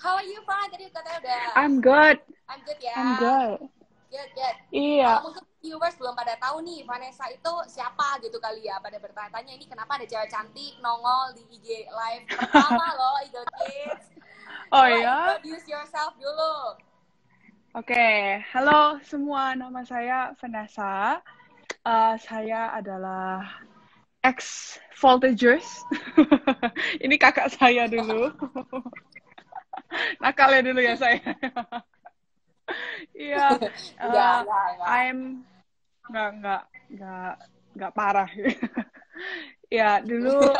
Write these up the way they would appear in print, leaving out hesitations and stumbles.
How are you, Fan? Tadi katanya udah. I'm good. I'm good ya. I'm good. Good. Iya. Mungkin viewers belum pada tahu nih, Vanessa itu siapa gitu kali ya. Pada bertanya-tanya ini kenapa ada cewek cantik nongol di IG live pertama loh, Eagle Kids. Oh Coba ya? introduce yourself dulu. Oke. Halo semua, nama saya Vanessa. Saya adalah ex-voltagers. Ini kakak saya dulu. Nakalnya dulu ya saya. Iya. Enggak. I'm nggak parah. Ya dulu.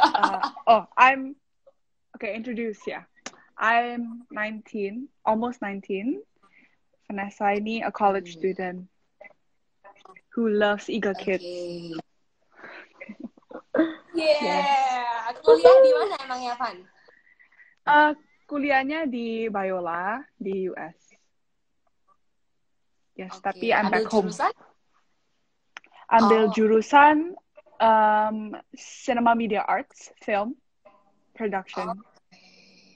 Introduce ya. I'm 19, almost 19. Vanessa ini a college student who loves Eagle Kids. Yeah. Kuliah di mana emangnya, Van? Kuliahnya di Biola di US. Yes, tapi I'm back home. Jurusan? Ambil jurusan Cinema Media Arts, film production.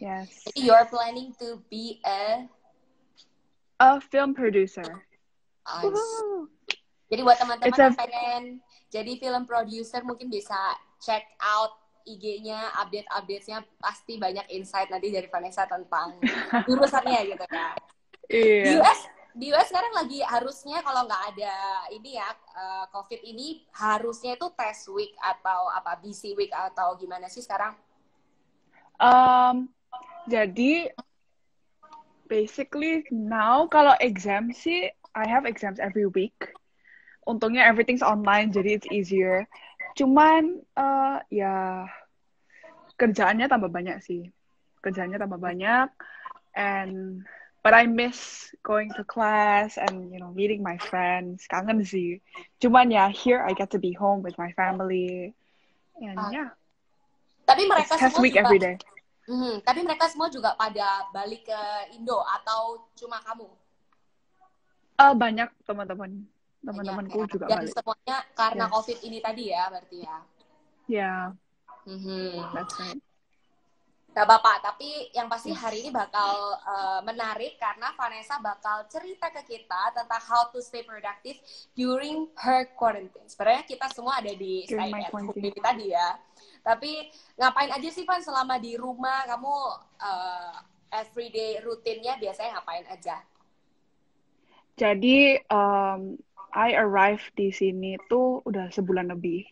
Yes. You're planning to be a film producer. Jadi buat teman-teman yang pengen jadi film producer mungkin bisa check out IG-nya, update-nya pasti banyak insight nanti dari Vanessa tentang jurusannya gitu ya. Iya. Di US sekarang lagi harusnya kalau nggak ada ini ya COVID ini harusnya itu test week atau apa BC week atau gimana sih sekarang? Jadi basically now kalau exam sih I have exams every week. Untungnya everything's online jadi it's easier. Cuman ya kerjaannya tambah banyak sih. But I miss going to class and meeting my friends. Kangen sih. Cuman ya here I get to be home with my family and Tapi mereka test semua week juga, every day. Tapi mereka semua juga pada balik ke Indo atau cuma kamu? Banyak teman-temanku juga dan balik. Semuanya karena COVID ini tadi ya berarti ya. Yeah. That's right. Gak apa-apa, tapi yang pasti hari ini bakal menarik karena Vanessa bakal cerita ke kita tentang how to stay productive during her quarantine. Sebenarnya kita semua ada di stay at home ini tadi ya. Tapi ngapain aja sih Van selama di rumah? Kamu everyday rutinnya biasanya ngapain aja? Jadi I arrive di sini tuh udah sebulan lebih.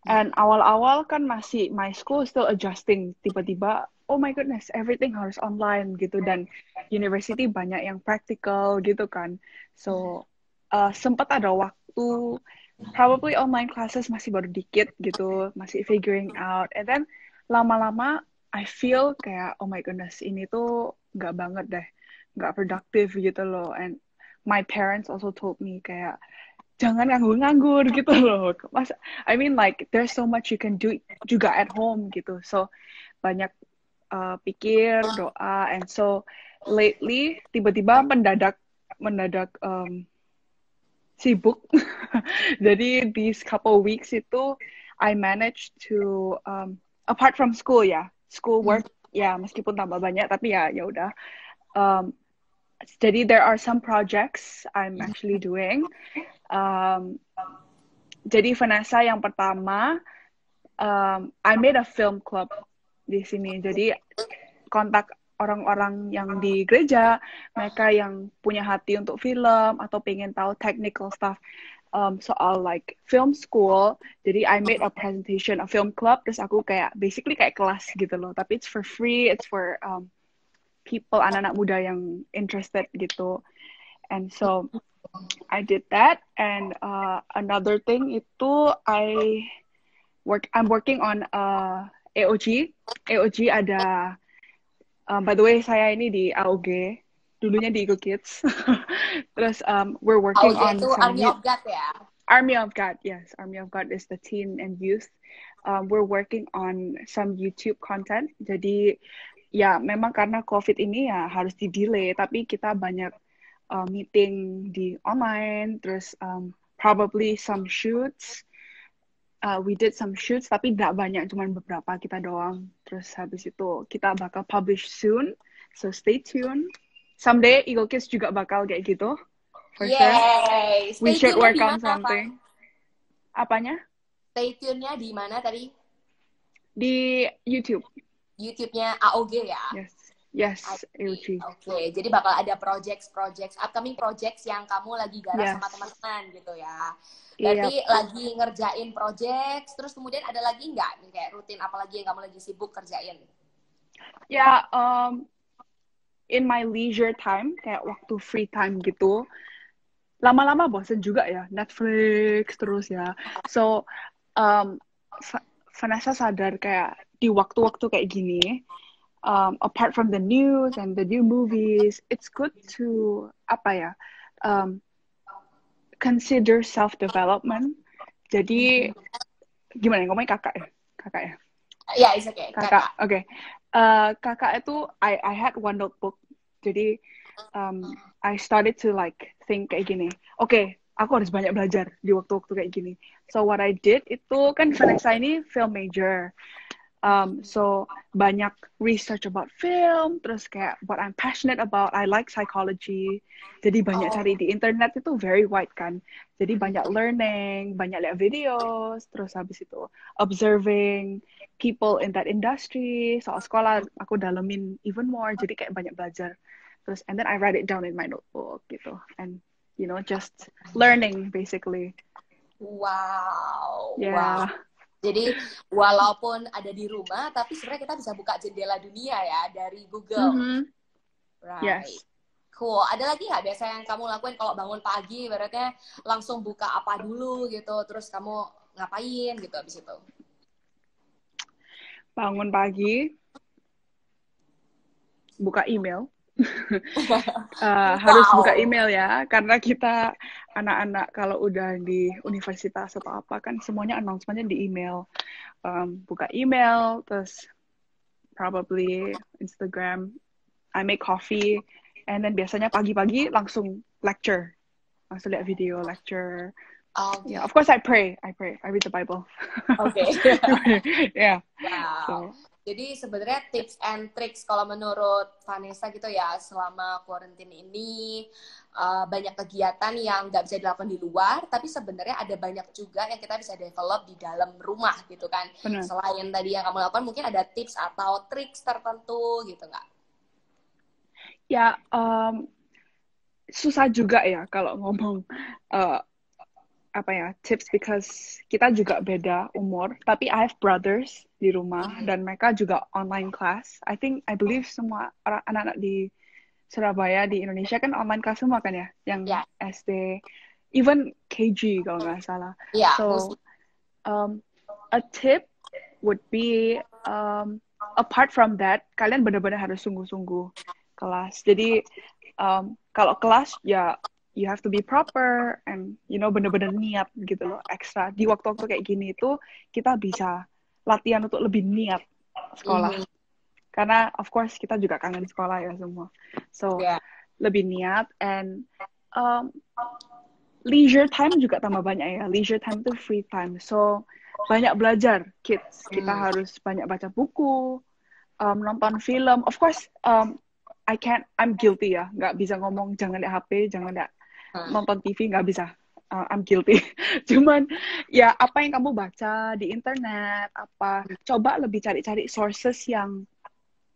And awal-awal kan masih my school still adjusting. Tiba-tiba, oh my goodness, everything harus online gitu. Dan university banyak yang practical gitu kan. So, sempat ada waktu, probably online classes masih baru dikit gitu. Masih figuring out. And then, lama-lama, I feel kayak, oh my goodness, ini tuh nggak banget deh. Nggak productive gitu loh. And my parents also told me kayak, jangan nganggur-nganggur gitu loh. I mean like there's so much you can do juga at home gitu. So banyak pikir, doa, and so lately tiba-tiba mendadak sibuk. Jadi these couple weeks itu I managed to apart from school school work meskipun tambah banyak tapi ya udah. Jadi there are some projects I'm actually doing. Jadi Vanessa yang pertama, I made a film club di sini. Jadi kontak orang-orang yang di gereja, mereka yang punya hati untuk film atau pengen tahu technical stuff soal like film school. Jadi I made a presentation, a film club. Terus aku basically kayak kelas gitu loh. Tapi it's for free, it's for people, anak-anak muda yang interested gitu. And so I did that, and another thing itu I'm working on AOG. AOG ada, by the way saya ini di AOG, dulunya di Eagle Kids. Terus we're working on itu some Army of God ya? Army of God, yes. Army of God is the teen and youth. We're working on some YouTube content. Jadi ya memang karena COVID ini ya harus di-delay, tapi kita banyak meeting di online, terus probably some shoots. We did some shoots, tapi tidak banyak, cuma beberapa kita doang. Terus habis itu kita bakal publish soon. So stay tuned. Someday Eagle Kids juga bakal kayak gitu. For sure. Yay! We Stay should tune-nya work di on mana, Van? something. Apanya? Stay tune-nya di mana tadi? Di YouTube. YouTube-nya AOG ya? Yes, Oke, AOG. jadi bakal ada upcoming projects yang kamu lagi garap Yes. sama teman-teman gitu ya. Iya. Berarti lagi ngerjain projects, terus kemudian ada lagi nggak nih kayak rutin apalagi yang kamu lagi sibuk kerjain? Ya, in my leisure time, kayak waktu free time gitu, lama-lama bosen juga ya, Netflix terus ya. So, Vanessa sadar kayak di waktu-waktu kayak gini, apart from the news and the new movies, it's good to consider self-development. Jadi gimana ngomongnya kakak ya? Ya, it's okay. Kakak. Oke. Kakak itu I had one notebook. Jadi I started to like think kayak gini. Oke, aku harus banyak belajar di waktu-waktu kayak gini. So what I did itu kan Vanessa ini film major. So banyak research about film, terus kayak what I'm passionate about, I like psychology. Jadi banyak cari di internet itu very wide kan. Jadi banyak learning, banyak lihat videos, terus habis itu observing people in that industry. Soal sekolah aku dalemin even more, jadi kayak banyak belajar. Terus and then I write it down in my notebook gitu. And you know just learning basically. Wow. Yeah. Wow. Jadi walaupun ada di rumah, tapi sebenarnya kita bisa buka jendela dunia ya dari Google. Right. Yes. Cool. Ada lagi nggak biasa yang kamu lakuin kalau bangun pagi, ibaratnya langsung buka apa dulu gitu, terus kamu ngapain gitu abis itu? Bangun pagi, buka email. Harus buka email ya, karena kita anak-anak kalau udah di universitas atau apa kan semuanya announcement-nya di email. Buka email, terus probably Instagram, I make coffee, and then biasanya pagi-pagi langsung lecture, langsung lihat video lecture. Okay. Yeah, of course I pray, I read the Bible. Oke. Yeah. Wow. So. Jadi sebenarnya tips and tricks kalau menurut Vanessa gitu ya, selama quarantine ini banyak kegiatan yang nggak bisa dilakukan di luar, tapi sebenarnya ada banyak juga yang kita bisa develop di dalam rumah gitu kan. Benar. Selain tadi yang kamu lakukan, mungkin ada tips atau tricks tertentu gitu nggak? Ya, susah juga ya kalau ngomong tips, because kita juga beda umur, tapi I have brothers di rumah dan mereka juga online class. I believe semua anak-anak di Surabaya di Indonesia kan online class semua kan ya, yang SD, even KG kalau nggak salah. So a tip would be apart from that, kalian benar-benar harus sungguh-sungguh kelas. Jadi kalau kelas ya you have to be proper and bener-bener niat gitu loh, ekstra di waktu-waktu kayak gini itu kita bisa latihan untuk lebih niat sekolah. Karena of course kita juga kangen sekolah ya semua, so lebih niat. And leisure time juga tambah banyak ya. Leisure time itu free time, so banyak belajar kids. Kita harus banyak baca buku, nonton film. Of course I'm guilty ya, nggak bisa ngomong jangan lihat HP, jangan lihat nonton TV, nggak bisa. I'm guilty. Cuman ya apa yang kamu baca di internet, coba lebih cari-cari sources yang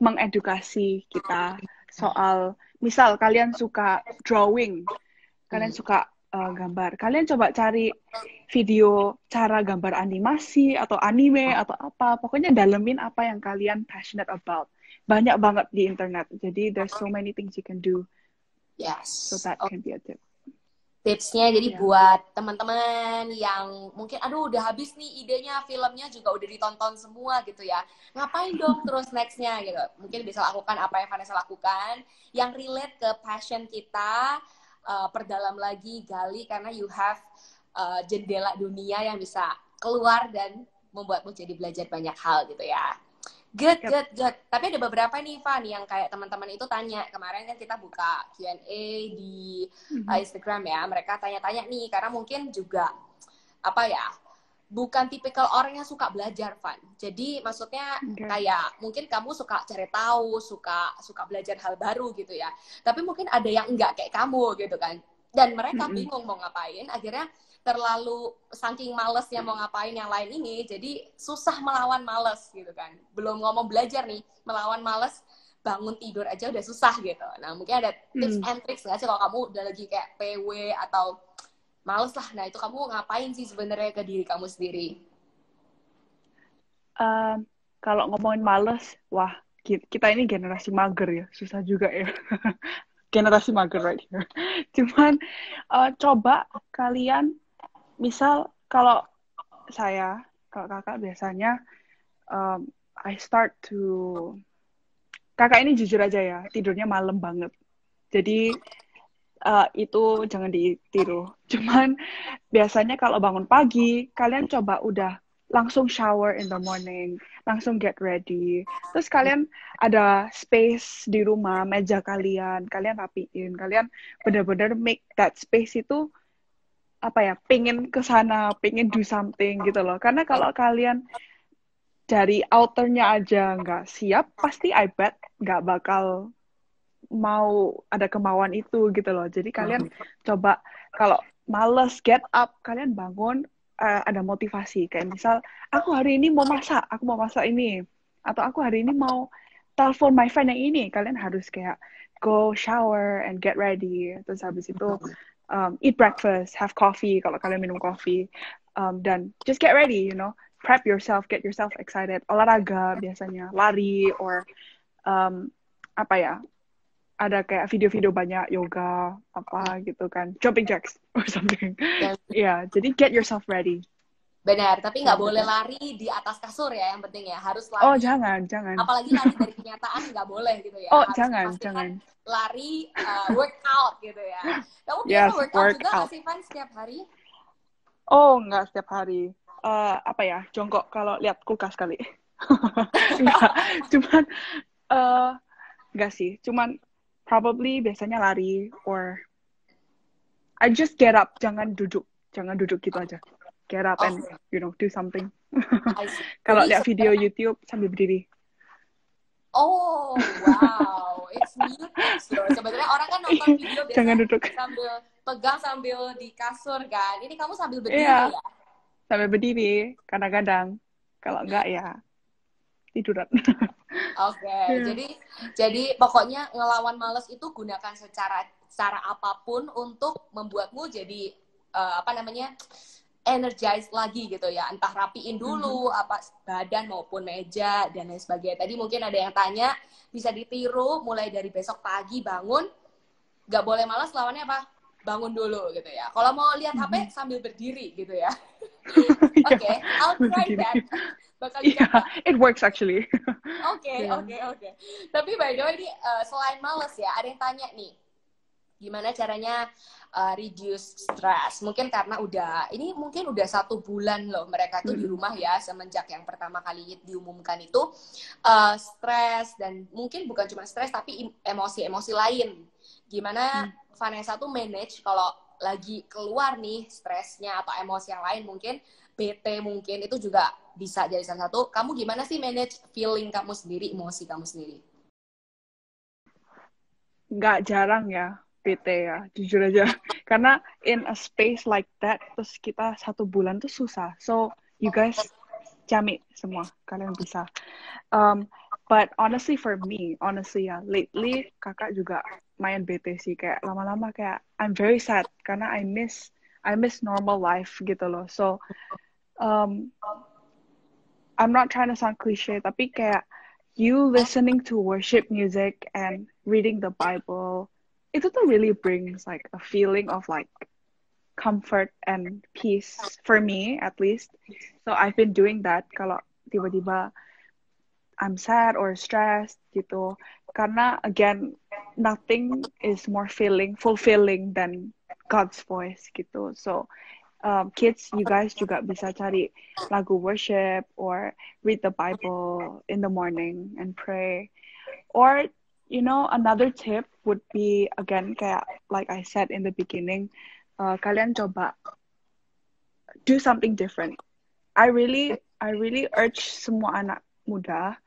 mengedukasi kita soal, misal kalian suka drawing, kalian suka gambar, kalian coba cari video cara gambar animasi atau anime atau apa, pokoknya dalemin apa yang kalian passionate about. Banyak banget di internet, jadi there's so many things you can do. Yes. So that can be a tip. Tipsnya jadi buat teman-teman yang mungkin udah habis nih idenya, filmnya juga udah ditonton semua gitu ya, ngapain dong terus nextnya gitu, mungkin bisa lakukan apa yang Vanessa lakukan yang relate ke passion kita, perdalam lagi, gali, karena you have jendela dunia yang bisa keluar dan membuatmu jadi belajar banyak hal gitu ya. Good. Tapi ada beberapa nih, Van, yang kayak teman-teman itu tanya. Kemarin kan kita buka Q&A di Instagram ya. Mereka tanya-tanya nih, karena mungkin juga, bukan tipikal orang yang suka belajar, Van. Jadi maksudnya kayak mungkin kamu suka cari tahu, suka belajar hal baru gitu ya. Tapi mungkin ada yang enggak kayak kamu gitu kan. Dan mereka bingung mau ngapain, akhirnya terlalu saking malesnya mau ngapain yang lain ini, jadi susah melawan males gitu kan. Belum ngomong belajar nih, melawan males bangun tidur aja udah susah gitu. Nah mungkin ada tips and tricks nggak sih kalau kamu udah lagi kayak PW atau males lah, nah itu kamu ngapain sih sebenarnya ke diri kamu sendiri? Kalau ngomongin males, wah kita ini generasi mager ya, susah juga ya. Generasi mager right here. Cuman coba kalian, misal kalau kakak biasanya I start to, kakak ini jujur aja ya, tidurnya malam banget. Jadi itu jangan ditiru. Cuman biasanya kalau bangun pagi, kalian coba udah langsung shower in the morning, langsung get ready. Terus kalian ada space di rumah, meja kalian rapiin, kalian benar-benar make that space itu apa ya, pengen ke sana, pengen do something gitu loh. Karena kalau kalian dari outernya aja nggak siap, pasti I bet nggak bakal mau ada kemauan itu gitu loh. Jadi kalian coba kalau males get up, kalian bangun ada motivasi. Kayak misal, aku hari ini mau masak ini. Atau aku hari ini mau telepon my friend yang ini. Kalian harus kayak go shower and get ready. Terus habis itu eat breakfast, have coffee kalau kalian minum coffee. Dan just get ready, prep yourself, get yourself excited. Olahraga biasanya, lari or apa ya, ada kayak video-video banyak yoga apa gitu kan, jumping jacks or something. Ya, jadi get yourself ready. Benar, tapi nggak boleh lari di atas kasur ya, yang penting ya harus lari. Oh jangan. Apalagi lari dari kenyataan nggak boleh gitu ya. Oh harus jangan. Lari workout gitu ya. Kamu biasa workout juga nggak sih, Van, setiap hari? Oh nggak setiap hari. Apa ya, jongkok kalau lihat kulkas kali. Enggak, cuman enggak sih, cuman probably biasanya lari or I just get up, jangan duduk gitu aja. Get up and do something. Kalau lihat video YouTube sambil berdiri. Oh wow, it's new tips loh. Sebenarnya orang kan nonton video biasanya sambil pegang sambil di kasur kan. Ini kamu sambil berdiri ya? Sambil berdiri, kadang-kadang. Kalau enggak ya tiduran. Oke, jadi pokoknya ngelawan males itu gunakan cara apapun untuk membuatmu jadi energize lagi gitu ya. Entah rapiin dulu apa badan maupun meja dan lain sebagainya. Tadi mungkin ada yang tanya, bisa ditiru mulai dari besok pagi bangun, nggak boleh malas, lawannya apa? Bangun dulu gitu ya. Kalau mau lihat HP sambil berdiri gitu ya. Oke, I'll try that. Bakal dicoba. It works actually. Oke. Tapi by the way, selain males ya, ada yang tanya nih, gimana caranya reduce stress? Mungkin karena mungkin udah 1 bulan loh mereka tuh di rumah ya, semenjak yang pertama kali diumumkan itu stres, dan mungkin bukan cuma stres tapi emosi-emosi lain. Gimana Vanessa tuh manage kalau lagi keluar nih stresnya atau emosi yang lain, mungkin bete mungkin itu juga bisa jadi salah satu. Kamu gimana sih manage feeling kamu sendiri, emosi kamu sendiri? Nggak jarang ya bete ya, jujur aja. Karena in a space like that, terus kita 1 bulan tuh susah. So you guys jamit semua, kalian bisa. But honestly for me, ya, lately kakak juga main bete sih, kayak lama-lama kayak I'm very sad karena I miss normal life gitu loh. So I'm not trying to sound cliche, tapi kayak you listening to worship music and reading the Bible, itu tuh really brings like a feeling of like comfort and peace for me at least. So I've been doing that kalau tiba-tiba I'm sad or stressed gitu. Karena again, nothing is more fulfilling than God's voice gitu. So kids, you guys juga bisa cari lagu worship or read the Bible in the morning and pray. Or, another tip would be, again, kayak like I said in the beginning, kalian coba do something different. I really urge semua anak muda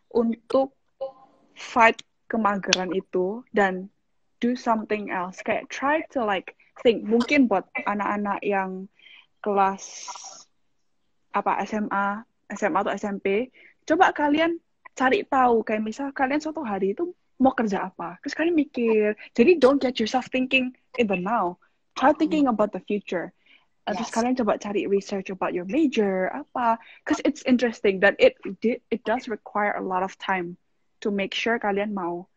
untuk fight kemageran itu dan do something else. Kayak try to like think. Mungkin buat anak-anak yang kelas SMA atau SMP, coba kalian cari tahu. Kayak misal kalian suatu hari itu mau kerja apa. Terus kalian mikir. Jadi don't get yourself thinking in the now. Try thinking about the future. Terus kalian coba cari research about your major apa, because it's interesting that it does require a lot of time to make sure kalian mau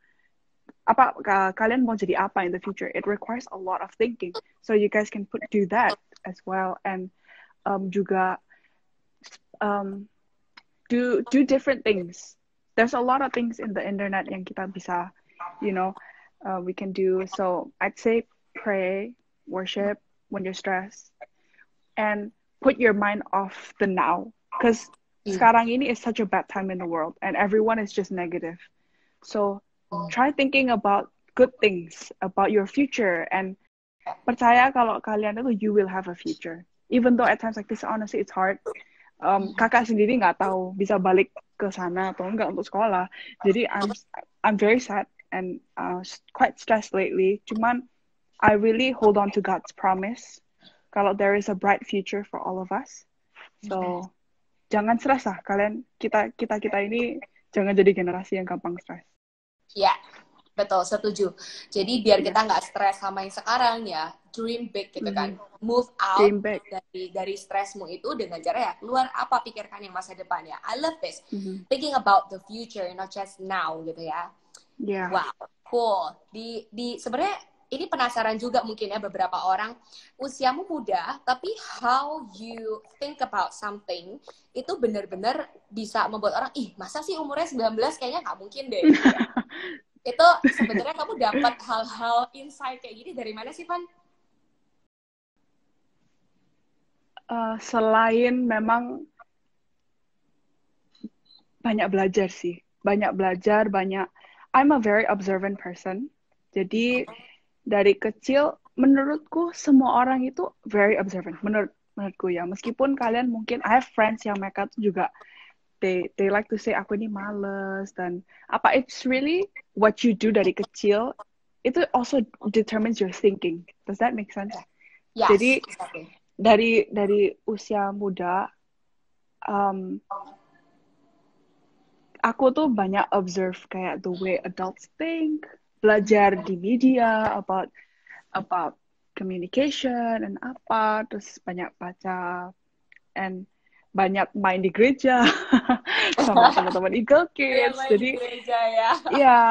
kalian mau jadi apa in the future. It requires a lot of thinking, so you guys can do that as well, and juga do different things. There's a lot of things in the internet yang kita bisa, we can do. So I'd say pray, worship when you're stressed. And put your mind off the now, because sekarang ini is such a bad time in the world, and everyone is just negative. So try thinking about good things about your future, and percaya kalau kalian itu you will have a future. Even though at times like this, honestly, it's hard. Kakak sendiri nggak tahu bisa balik ke sana atau enggak untuk sekolah. Jadi I'm very sad and quite stressed lately. Cuman I really hold on to God's promise. Kalau there is a bright future for all of us, so jangan stres lah kalian. Kita ini jangan jadi generasi yang gampang stres. Ya, betul, setuju. Jadi biar kita nggak stres sama yang sekarang ya, dream big gitu kan, move out dari stresmu itu dengan cara ya keluar apa, pikirkan yang masa depan ya. I love this, thinking about the future, not just now gitu ya. Yeah. Wow, cool. Di sebenarnya ini penasaran juga mungkin ya beberapa orang, usiamu muda, tapi how you think about something itu benar-benar bisa membuat orang, masa sih umurnya 19 kayaknya nggak mungkin deh. Itu sebenarnya kamu dapat hal-hal insight kayak gini dari mana sih, Van? Selain memang banyak belajar sih. I'm a very observant person. Jadi dari kecil, menurutku semua orang itu very observant. Menurutku ya, meskipun kalian mungkin, I have friends yang mereka tuh juga, they like to say aku ini males dan apa. It's really what you do dari kecil. Itu also determines your thinking. Does that make sense? Yes, jadi exactly. dari usia muda, aku tuh banyak observe kayak the way adults think. Belajar di media about communication dan apa, terus banyak baca and banyak main di gereja sama teman-teman Eagle Kids. Jadi gereja, ya. Yeah,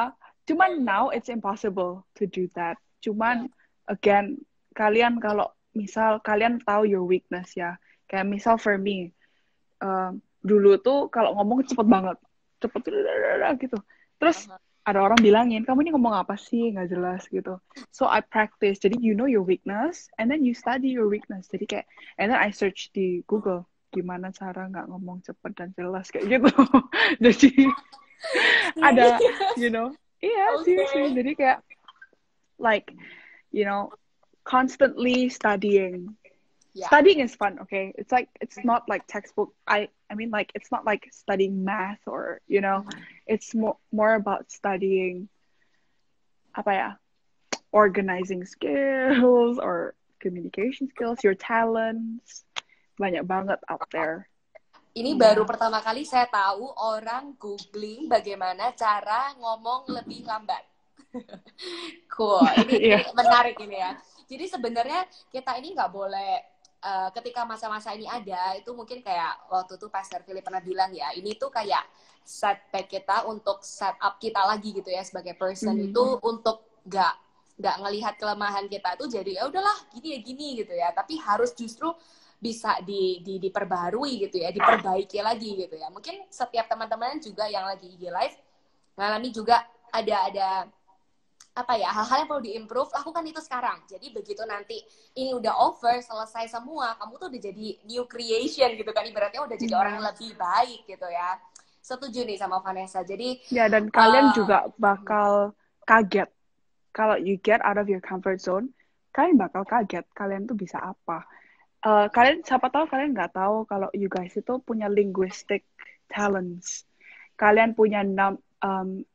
cuman now it's impossible to do that. Cuman again, kalian kalau misal kalian tahu your weakness ya, kayak misal for me, dulu tuh kalau ngomong cepet gitu. Terus ada orang bilangin, kamu ini ngomong apa sih, nggak jelas gitu. So I practice. Jadi you know your weakness, and then you study your weakness. Jadi kayak, and then I search di Google, gimana cara nggak ngomong cepet dan jelas kayak gitu. Jadi ada, seriously. Jadi kayak, like, constantly studying. Yeah. Studying is fun, okay? It's not like textbook. I mean, like, it's not like studying math or, it's more about studying, organizing skills or communication skills, your talents. Banyak banget out there. Ini baru pertama kali saya tahu orang googling bagaimana cara ngomong lebih lambat. Cool, ini menarik ini ya. Jadi sebenarnya kita ini nggak boleh, ketika masa-masa ini ada, itu mungkin kayak waktu itu Pastor Philip pernah bilang ya, ini tuh kayak setback kita untuk set up kita lagi gitu ya sebagai person, itu untuk nggak ngelihat kelemahan kita itu jadi ya udahlah gini gitu ya, tapi harus justru bisa diperbarui gitu ya, diperbaiki lagi gitu ya. Mungkin setiap teman-teman juga yang lagi IG live ngalami juga ada hal-hal yang perlu diimprove, lakukan itu sekarang. Jadi begitu nanti ini udah over, selesai semua, kamu tuh udah jadi new creation gitu kan, ibaratnya udah jadi orang yang lebih baik gitu ya. Setuju nih sama Vanessa. Jadi dan kalian juga bakal kaget kalau you get out of your comfort zone. Kalian bakal kaget kalian tuh bisa apa. kalian siapa tahu kalian nggak tahu kalau you guys itu punya linguistic talents, kalian punya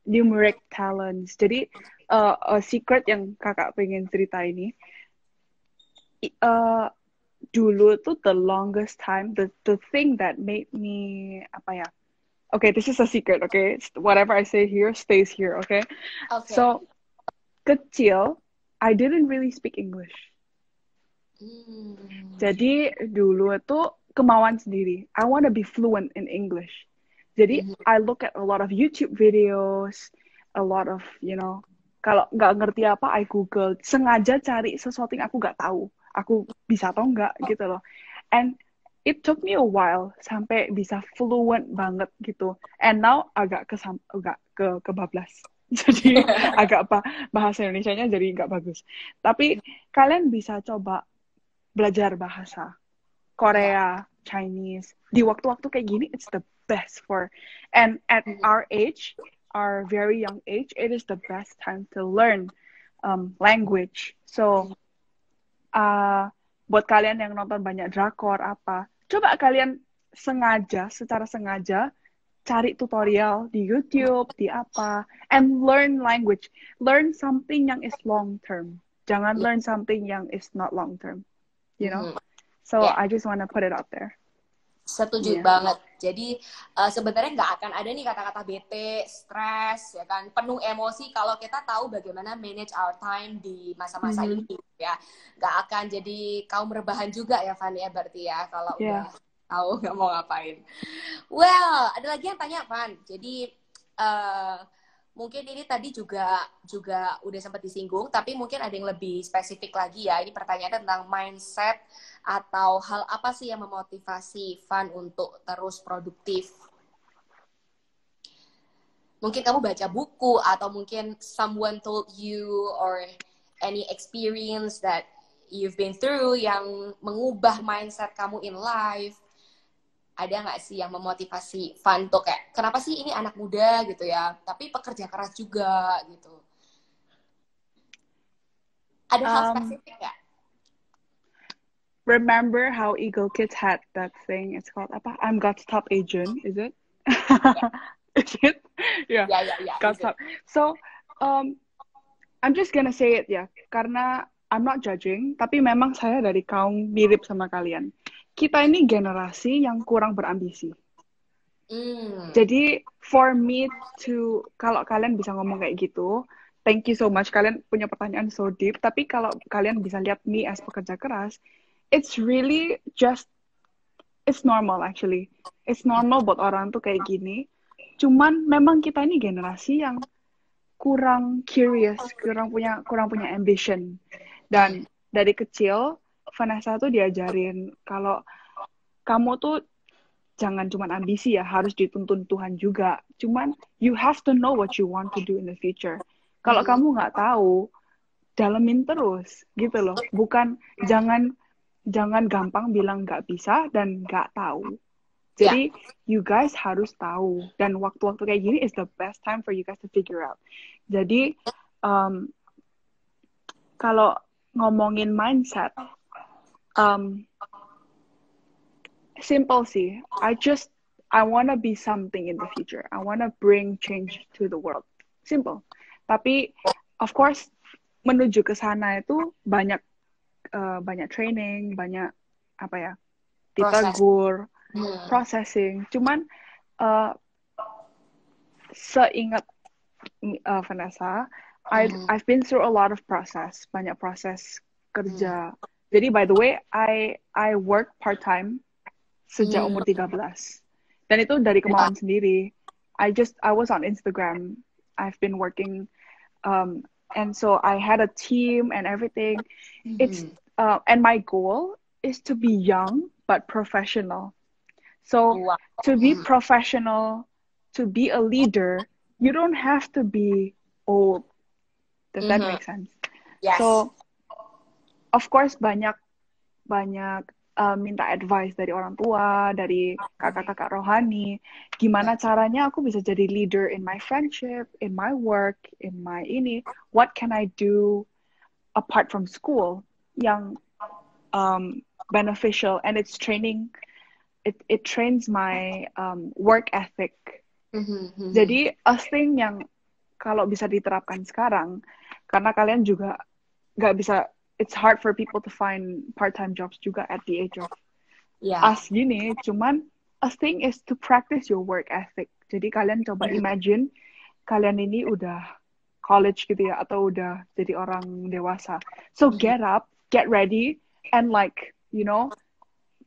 numeric talents. Jadi a secret yang kakak pengen cerita ini, uh, dulu tuh the longest time, the thing that made me apa ya? Okay, this is a secret. Okay, whatever I say here stays here. Okay, Oke. so kecil I didn't really speak English. Jadi dulu itu kemauan sendiri. I want to be fluent in English. Jadi I look at a lot of YouTube videos, a lot of kalau nggak ngerti apa I Google. Sengaja cari sesuatu yang aku nggak tahu. Aku bisa atau nggak gitu loh. And it took me a while sampai bisa fluent banget gitu. And now agak kebablas. Jadi agak bahasa Indonesianya jadi nggak bagus. Tapi kalian bisa coba belajar bahasa Korea, Chinese. Di waktu-waktu kayak gini, it's the best and at our age, our very young age, it is the best time to learn language. So, buat kalian yang nonton banyak drakor coba kalian secara sengaja cari tutorial di YouTube, di and learn language. Learn something yang is long term. Jangan learn something yang is not long term. So I just want to put it out there. Setuju banget. Jadi sebenarnya nggak akan ada nih kata-kata bete, stres, ya kan, penuh emosi kalau kita tahu bagaimana manage our time di masa-masa ini, ya. Nggak akan jadi kaum rebahan juga ya, Fanny, ya, berarti ya, kalau udah tahu nggak mau ngapain. Well, ada lagi yang tanya, Van. Jadi mungkin ini tadi juga udah sempat disinggung, tapi mungkin ada yang lebih spesifik lagi ya. Ini pertanyaan tentang mindset atau hal apa sih yang memotivasi Van untuk terus produktif? Mungkin kamu baca buku atau mungkin someone told you or any experience that you've been through yang mengubah mindset kamu in life. Ada nggak sih yang memotivasi Van tuh kayak, kenapa sih ini anak muda gitu ya, tapi pekerja keras juga gitu. Ada hal spesifik nggak? Remember how Eagle Kids had that thing? It's called apa? I'm God's top agent, is it? Is it? Yeah. God's top. So, I'm just gonna say it ya, karena I'm not judging, tapi memang saya dari kaum mirip sama kalian. Kita ini generasi yang kurang berambisi. Jadi, for me kalau kalian bisa ngomong kayak gitu, thank you so much. Kalian punya pertanyaan so deep, tapi kalau kalian bisa lihat me as pekerja keras, it's really it's normal actually. It's normal buat orang tuh kayak gini. Cuman memang kita ini generasi yang kurang curious, kurang punya ambition. Dan dari kecil, Vanessa tuh diajarin kalau kamu tuh jangan cuma ambisi ya, harus dituntun Tuhan juga. Cuman you have to know what you want to do in the future. Kalau kamu nggak tahu, dalemin terus gitu loh. Bukan jangan gampang bilang nggak bisa dan nggak tahu. Jadi you guys harus tahu, dan waktu-waktu kayak gini is the best time for you guys to figure out. Jadi kalau ngomongin mindset, simple sih. I wanna be something in the future. I wanna bring change to the world. Simple. Tapi of course menuju ke sana itu banyak training, banyak ditegur, processing. Cuman seingat Vanessa, I've been through a lot of process, banyak proses kerja. Jadi by the way, I work part time sejak umur 13. Dan itu dari kemauan sendiri. I was on Instagram. I've been working and so I had a team and everything. It's and my goal is to be young but professional. So to be professional, to be a leader, you don't have to be old. Does that make sense? Yes. So of course banyak minta advice dari orang tua, dari kakak-kakak rohani. Gimana caranya aku bisa jadi leader in my friendship, in my work, in my ini. What can I do apart from school yang beneficial and it's training. It trains my work ethic. Jadi a thing yang kalau bisa diterapkan sekarang, karena kalian juga nggak bisa, it's hard for people to find part-time jobs juga at the age of us gini, cuman a thing is to practice your work ethic. Jadi kalian coba imagine, kalian ini udah college gitu ya, atau udah jadi orang dewasa. So get up, get ready, and like, you know,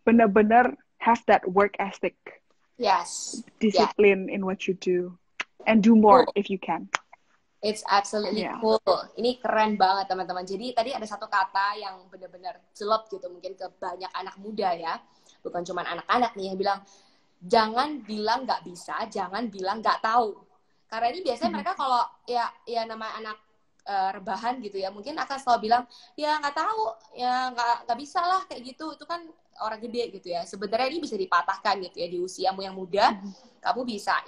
bener-bener have that work ethic. Yes. Discipline in what you do. And do more if you can. It's absolutely cool. Ini keren banget teman-teman. Jadi tadi ada satu kata yang benar-benar jelek gitu mungkin ke banyak anak muda ya. Bukan cuma anak-anak nih yang bilang, jangan bilang nggak bisa, jangan bilang nggak tahu. Karena ini biasanya mereka kalau ya nama anak rebahan gitu ya, mungkin akan selalu bilang, ya nggak tahu, ya nggak bisa lah kayak gitu. Itu kan orang gede gitu ya. Sebenarnya ini bisa dipatahkan gitu ya di usiamu yang muda. Kamu bisa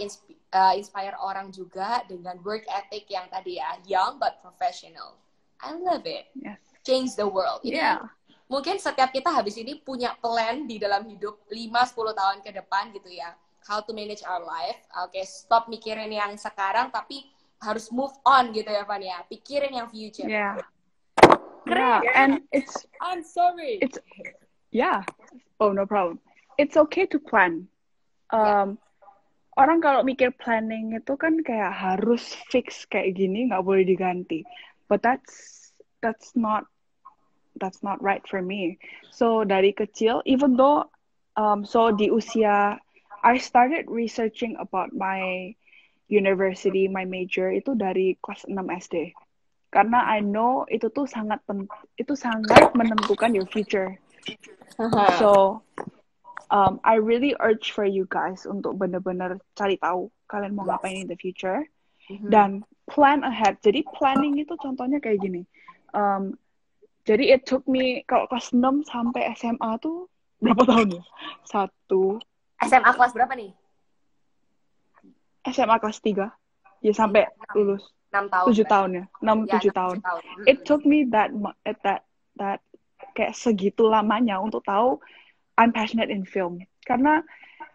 inspire orang juga dengan work ethic yang tadi ya, young but professional. I love it. Yes. Change the world. Ini mungkin setiap kita habis ini punya plan di dalam hidup 5-10 tahun ke depan gitu ya. How to manage our life. Oke, stop mikirin yang sekarang tapi harus move on gitu ya, Van ya. Pikirin yang future. Yeah. Keren. And it's I'm sorry. It's oh no problem. It's okay to plan. Orang kalau mikir planning itu kan kayak harus fix kayak gini, nggak boleh diganti. But that's not right for me. So dari kecil, even though so di usia I started researching about my university, my major itu dari kelas 6 SD. Karena I know itu tuh sangat menentukan your future. So I really urge for you guys untuk benar-benar cari tahu kalian mau ngapain in the future dan plan ahead. Jadi planning itu contohnya kayak gini. Jadi it took me kalau kelas 6 sampai SMA tuh berapa tahun ya? SMA kelas berapa nih? SMA kelas 3. Ya sampai lulus. 6 tahun. 7 tahun ya. 6-7 tahun. It took me that kayak segitu lamanya untuk tahu I'm passionate in film. Karena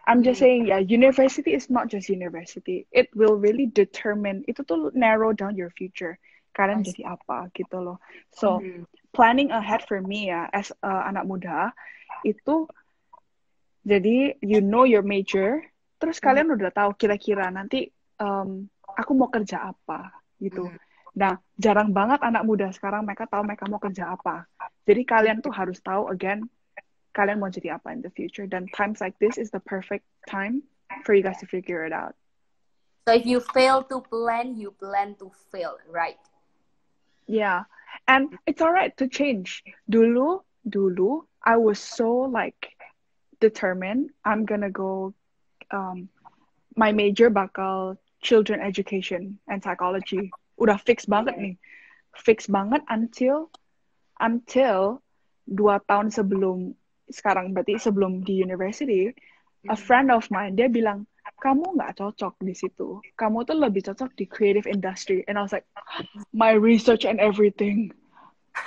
I'm just saying, university is not just university. It will really determine, itu tuh narrow down your future. Kalian jadi apa gitu loh. So, planning ahead for me ya, as anak muda, itu jadi you know your major, terus kalian udah tahu kira-kira nanti aku mau kerja apa gitu. Nah, jarang banget anak muda sekarang mereka tahu mereka mau kerja apa. Jadi kalian tuh harus tahu again, kalian mau jadi apa in the future. Dan times like this is the perfect time for you guys to figure it out. So if you fail to plan, you plan to fail, right? Yeah, and it's alright to change. Dulu, I was so like determined. I'm gonna go. My major bakal children education and psychology. Udah fix banget nih, fix banget until 2 tahun sebelum sekarang, berarti sebelum di university, a friend of mine dia bilang, kamu nggak cocok di situ, kamu tuh lebih cocok di creative industry. And I was like, my research and everything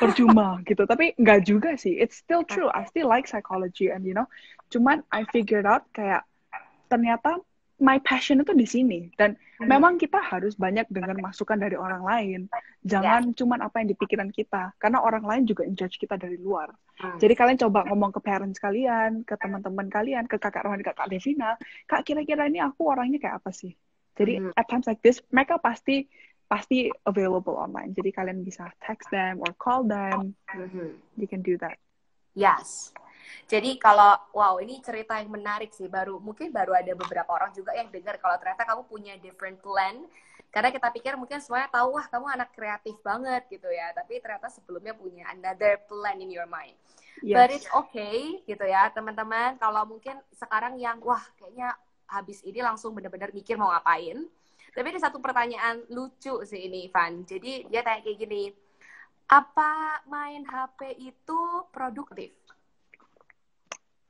percuma gitu. Tapi nggak juga sih, it's still true, I still like psychology and you know, cuman I figured out kayak ternyata my passion itu di sini. Dan memang kita harus banyak dengar masukan dari orang lain. Jangan cuman apa yang di pikiran kita. Karena orang lain juga judge kita dari luar. Jadi kalian coba ngomong ke parents kalian, ke teman-teman kalian, ke kakak Rohan, kakak Devina. Kak, kira-kira ini aku orangnya kayak apa sih? Jadi at times like this, mereka pasti available online. Jadi kalian bisa text them or call them. You can do that. Yes. Jadi kalau, wow, ini cerita yang menarik sih. Mungkin baru ada beberapa orang juga yang dengar kalau ternyata kamu punya different plan. Karena kita pikir mungkin semuanya tahu, wah kamu anak kreatif banget gitu ya. Tapi ternyata sebelumnya punya another plan in your mind. Yes. But it's okay gitu ya teman-teman. Kalau mungkin sekarang yang, wah kayaknya habis ini langsung benar-benar mikir mau ngapain. Tapi ada satu pertanyaan lucu sih ini, Van. Jadi dia tanya kayak gini, apa main HP itu produktif?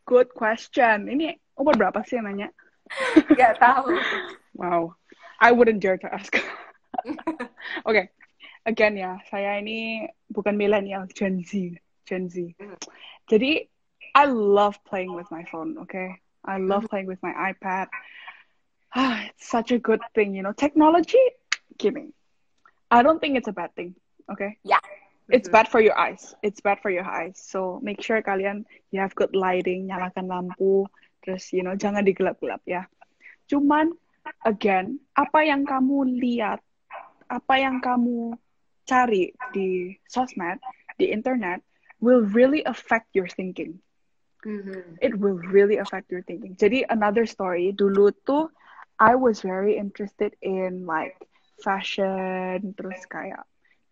Good question. Ini umur berapa sih yang nanya? Gak tahu. Wow. I wouldn't dare to ask. Okay. Again ya, saya ini bukan millennial, Gen Z. Jadi, I love playing with my phone, okay? I love playing with my iPad. It's such a good thing, you know. Technology, gini. I don't think it's a bad thing, okay? Ya. It's bad for your eyes. It's bad for your eyes. So make sure kalian you have good lighting, nyalakan lampu, terus you know jangan digelap-gelap ya. Cuman again, apa yang kamu lihat, apa yang kamu cari di sosmed, di internet will really affect your thinking. It will really affect your thinking. Jadi another story, dulu tuh I was very interested in like fashion, terus kayak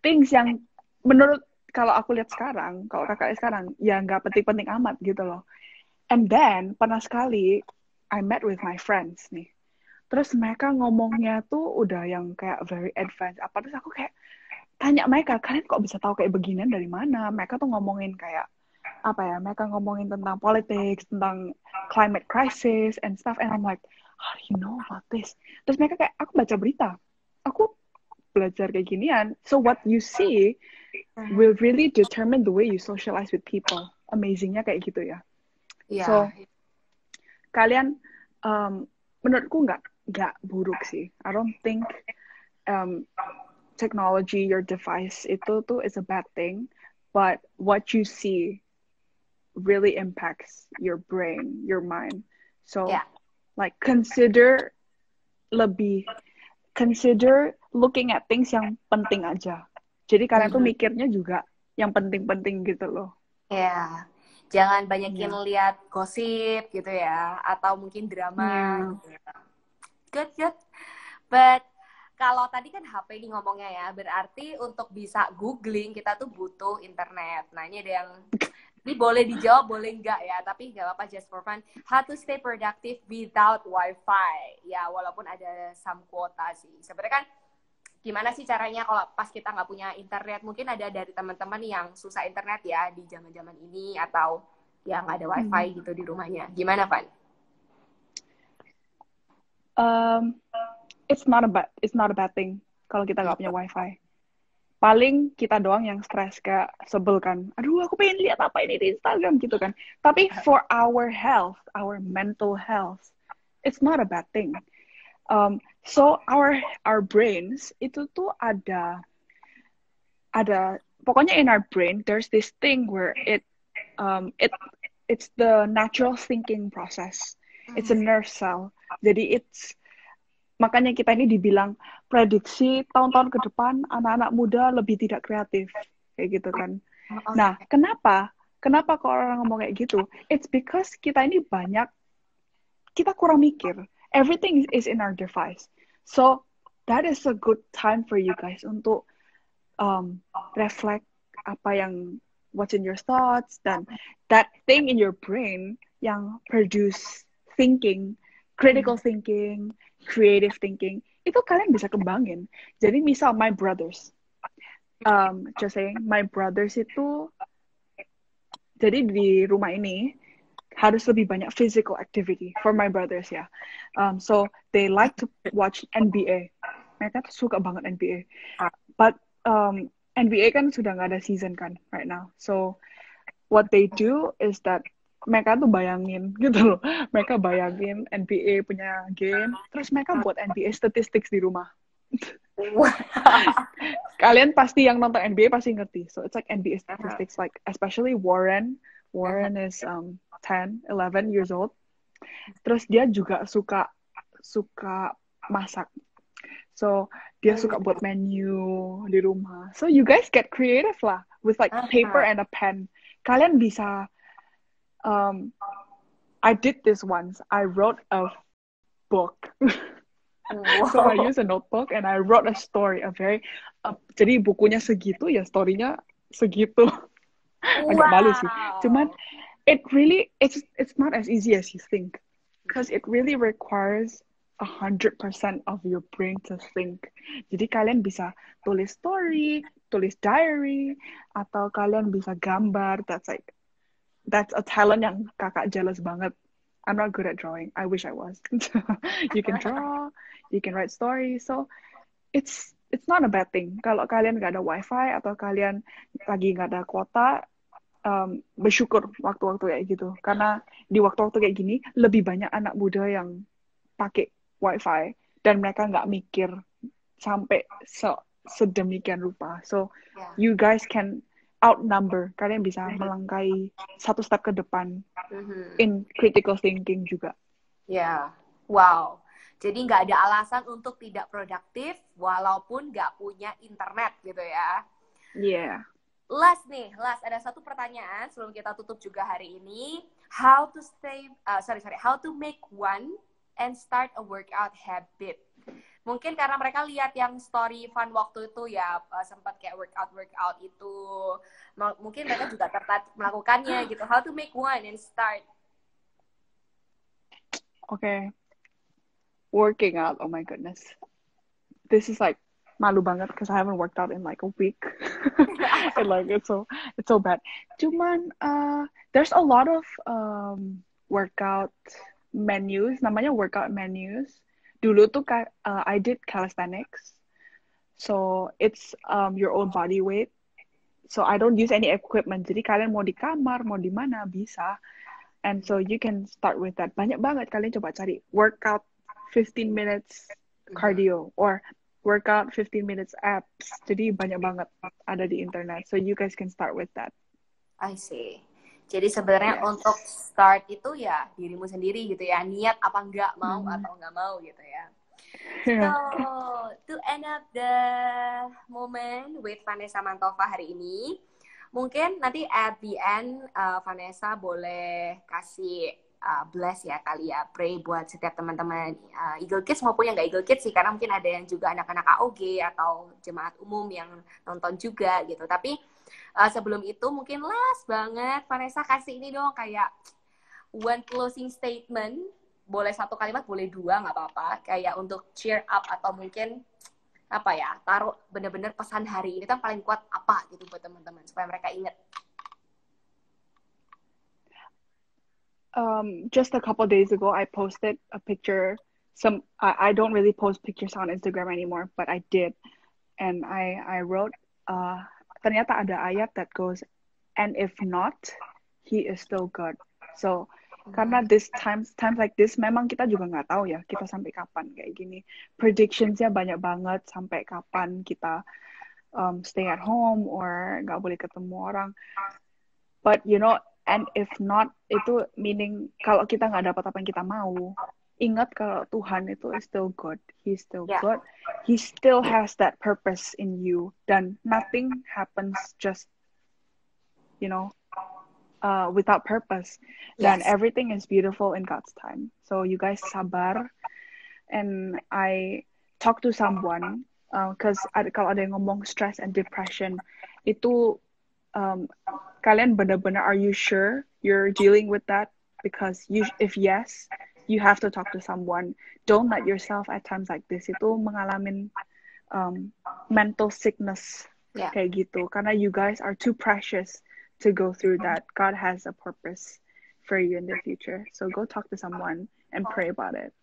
things yang menurut kalau aku lihat sekarang, kalau kakak sekarang, ya nggak penting-penting amat gitu loh. And then, pernah sekali, I met with my friends nih. Terus mereka ngomongnya tuh udah yang kayak very advanced. Apa terus aku kayak tanya mereka, kalian kok bisa tahu kayak beginian dari mana? Mereka tuh ngomongin kayak apa ya? Mereka ngomongin tentang politics, tentang climate crisis and stuff. And I'm like, how do you know about this? Terus mereka kayak, aku baca berita. Aku belajar kayak ginian. So what you see will really determine the way you socialize with people. Amazingnya kayak gitu ya. Iya. So kalian menurutku nggak buruk sih. I don't think technology, your device itu tuh is a bad thing, but what you see really impacts your brain, your mind. So Yeah. like consider looking at things yang penting aja. Jadi kalian tuh mikirnya juga yang penting-penting gitu loh. Ya, jangan banyakin Yeah. lihat gosip gitu ya, atau mungkin drama Yeah. gitu. Good. But kalau tadi kan HP nih ngomongnya ya, berarti untuk bisa googling kita tuh butuh internet. Nah ini ada yang, ini boleh dijawab, boleh enggak ya, tapi nggak apa-apa, just for fun. How to stay productive without wifi? Ya, walaupun ada some kuota sih. Sebenarnya kan gimana sih caranya kalau pas kita nggak punya internet? Mungkin ada dari teman-teman yang susah internet ya di zaman-zaman ini, atau yang ada wifi gitu di rumahnya. Gimana, Van? It's not a bad thing kalau kita nggak punya wifi. Paling kita doang yang stres, kayak sebel kan. Aduh, aku pengen lihat apa ini di Instagram gitu kan. Tapi for our health, our mental health, it's not a bad thing. So our brains itu tuh ada pokoknya in our brain there's this thing where it's the natural thinking process. It's a nerve cell. Jadi makanya kita ini dibilang prediksi tahun-tahun ke depan anak-anak muda lebih tidak kreatif kayak gitu kan. Nah, kenapa kok orang ngomong kayak gitu? It's because kita kurang mikir. Everything is in our device. So that is a good time for you guys untuk reflect what's in your thoughts, dan that thing in your brain yang produce thinking, critical thinking, creative thinking, itu kalian bisa kembangin. Jadi misal my brothers, just saying, my brothers itu, jadi di rumah ini harus lebih banyak physical activity for my brothers ya. So they like to watch NBA. Mereka tuh suka banget NBA. But NBA kan sudah nggak ada season kan right now. So what they do is that mereka tuh bayangin gitu loh. Mereka bayangin NBA punya game, terus mereka buat NBA statistics di rumah. Kalian pasti yang nonton NBA pasti ngerti. So it's like NBA statistics, like especially Warren is 10, 11 years old. Terus dia juga suka masak. So dia suka buat menu di rumah. So you guys get creative lah with like paper and a pen. Kalian bisa I did this once. I wrote a book. So I used a notebook and I wrote a story, jadi bukunya segitu ya, story-nya segitu. Agak malu sih. Cuman it's not as easy as you think, because it really requires 100% of your brain to think. Jadi kalian bisa tulis story, tulis diary, atau kalian bisa gambar. That's a talent yang kakak jealous banget. I'm not good at drawing. I wish I was. You can draw, you can write stories. So it's not a bad thing. Kalau kalian nggak ada wifi atau kalian lagi nggak ada kuota, bersyukur waktu-waktu kayak gitu. Karena di waktu-waktu kayak gini, lebih banyak anak muda yang pakai wifi dan mereka nggak mikir sampai sedemikian rupa. So, Ya. you guys can outnumber. Kalian bisa melangkai satu step ke depan in critical thinking juga. Ya, wow. Jadi nggak ada alasan untuk tidak produktif walaupun nggak punya internet gitu ya. Yeah. Last nih, ada satu pertanyaan sebelum kita tutup juga hari ini. How to how to make one and start a workout habit. Mungkin karena mereka lihat yang story fun waktu itu ya, sempat kayak workout itu. Mungkin mereka juga tertarik melakukannya gitu. How to make one and start. Okay. Working out, oh my goodness. This is like malu banget because I haven't worked out in like a week. And like it's so bad. Cuman there's a lot of workout menus, namanya workout menus. Dulu tuh I did calisthenics. So it's your own body weight. So I don't use any equipment. Jadi kalian mau di kamar, mau di mana bisa. And so you can start with that. Banyak banget kalian coba cari workout 15 minutes cardio or workout 15 minutes abs. Jadi banyak banget ada di internet. So you guys can start with that. I see. Jadi sebenarnya untuk start itu ya dirimu sendiri gitu ya. Niat apa enggak mau atau enggak mau gitu ya. So, to end up the moment with Vanessa Mantova hari ini, mungkin nanti at the end Vanessa boleh kasih bless ya kali ya, pray buat setiap teman-teman Eagle Kids maupun yang nggak Eagle Kids sih, karena mungkin ada yang juga anak-anak AOG atau jemaat umum yang nonton juga gitu. Tapi sebelum itu mungkin last banget Vanessa kasih ini dong kayak one closing statement. Boleh satu kalimat, boleh dua, nggak apa-apa. Kayak untuk cheer up atau mungkin apa ya, taruh bener-bener pesan hari ini kan paling kuat apa gitu buat teman-teman supaya mereka ingat. Just a couple days ago, I posted a picture. I don't really post pictures on Instagram anymore, but I did, and I wrote. Ternyata ada ayat that goes, and if not, He is still God. So karena times like this memang kita juga nggak tahu ya kita sampai kapan kayak gini. Predictionsnya banyak banget sampai kapan kita stay at home or nggak boleh ketemu orang. But you know, and if not itu meaning kalau kita nggak dapat apa yang kita mau, ingat kalau Tuhan itu is still good. He's still good. He still has that purpose in you. Dan nothing happens just, you know, without purpose. Then everything is beautiful in God's time. So you guys sabar. And I talk to someone because kalau ada yang ngomong stress and depression itu kalian benar-benar are you sure you're dealing with that? Because if yes, you have to talk to someone. Don't let yourself at times like this itu mengalami mental sickness kayak gitu. Karena you guys are too precious to go through that. God has a purpose for you in the future. So go talk to someone and pray about it.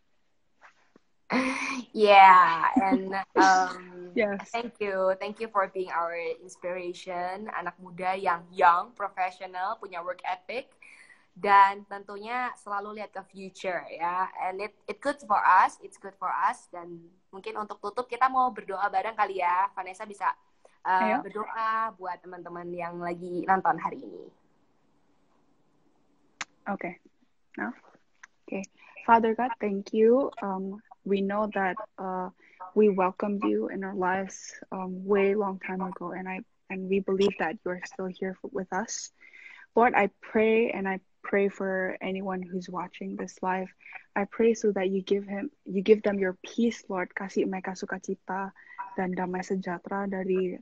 Yeah, and yes. Thank you for being our inspiration. Anak muda yang young, professional, punya work ethic, dan tentunya selalu lihat ke future ya. And it's good for us. Dan mungkin untuk tutup kita mau berdoa bareng kali ya. Vanessa bisa berdoa buat teman-teman yang lagi nonton hari ini. Okay. Father God, thank you. We know that we welcomed you in our lives way long time ago, and we believe that you are still here with us. Lord, I pray for anyone who's watching this live. I pray so that you give them your peace, Lord. Kasih mereka sukacita dan damai sejahtera dari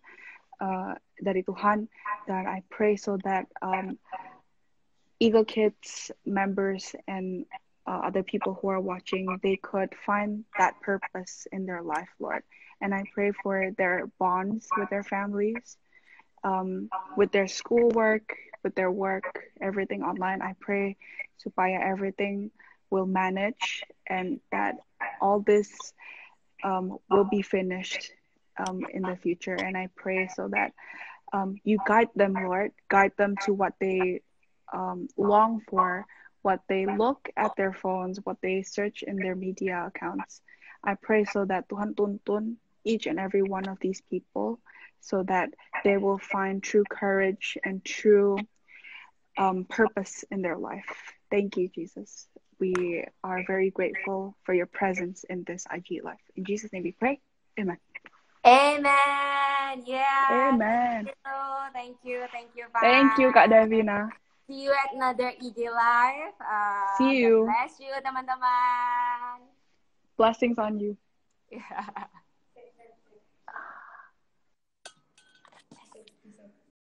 Tuhan. Dan I pray so that Eagle Kids members and other people who are watching, they could find that purpose in their life, Lord. And I pray for their bonds with their families, with their schoolwork, with their work, everything online. I pray supaya everything will manage and that all this will be finished in the future. And I pray so that you guide them, Lord. Guide them to what they long for, what they look at their phones, what they search in their media accounts. I pray so that Tuhan tuntun each and every one of these people so that they will find true courage and true purpose in their life. Thank you, Jesus. We are very grateful for your presence in this IG Live. In Jesus' name we pray. Amen. Amen. Yeah. Amen. Thank you, Thank you, Kak Van. Davina. See you at another IG Live. See God you. bless you, teman-teman. Blessings on you. Yeah.